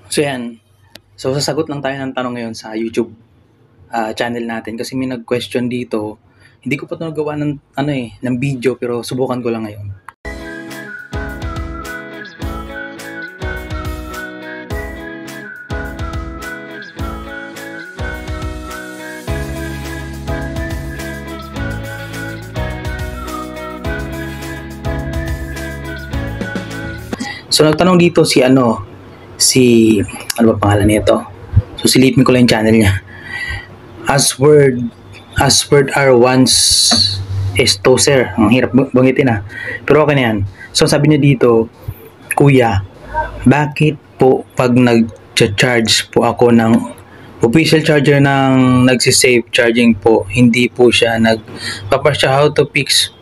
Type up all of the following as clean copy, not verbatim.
So yan. So sasagot lang tayo ng tanong ngayon sa YouTube channel natin kasi may nag-question dito. Hindi ko pa ito nagawa ng video pero subukan ko lang ngayon. So nagtanong dito si ano ba pangalan nito? So silipin ko lang yung channel niya. As word are once is toaster. Ang hirap bangitin pero okay na yan. So sabi niya dito, Kuya, bakit po pag nag-charge po ako ng official charger ng nagsi-safe charging po, hindi po siya nagpapasya how to fix?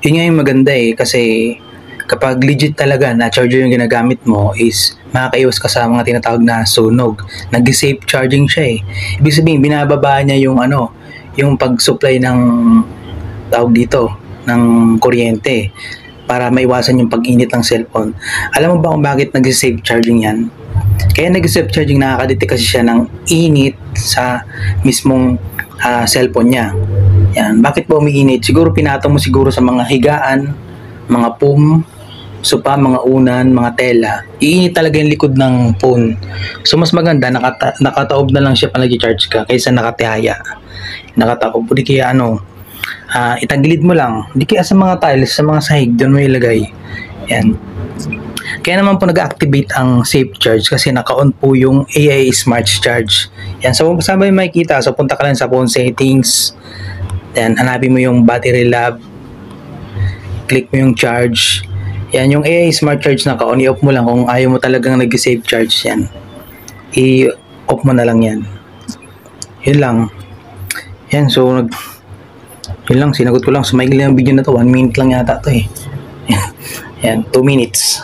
Yun nga yung maganda kasi kapag legit talaga na charger yung ginagamit mo is makakaiwas ka sa mga tinatawag na sunog. Nag-safe charging siya Ibig sabihin, binababa niya yung yung pag-supply ng tawag dito, ng kuryente para maiwasan yung pag-init ng cellphone. Alam mo ba kung bakit nag-safe charging yan? Kaya nag-safe charging, nakakadetect kasi siya ng init sa mismong cellphone niya. Yan. Bakit ba umiinit? Siguro pinatong mo siguro sa mga higaan, mga foam, sopa, mga unan, mga tela. Iinit talaga yung likod ng phone. So mas maganda nakataob na lang siya pa nag-charge ka kaysa nakatihaya. Nakataob. Di kaya itagilid mo lang. Di kaya sa mga tiles, sa mga sahig, doon mo ilagay. Yan. Kaya naman po nag-activate ang safe charge kasi naka-on po yung AI Smart Charge. Yan. So saan ba yung makikita? So punta ka lang sa phone settings. Then hanapin mo yung battery lab. Click mo yung charge. Yan, yung AI Smart Charge naka-on, i-off mo lang kung ayaw mo talagang nag-save charge yan. I-off mo na lang yan. Yun lang. Yan, so yun lang, sinagot ko lang. Sumaigil lang ang video na to. 1 minute lang yata to Yan, 2 minutes.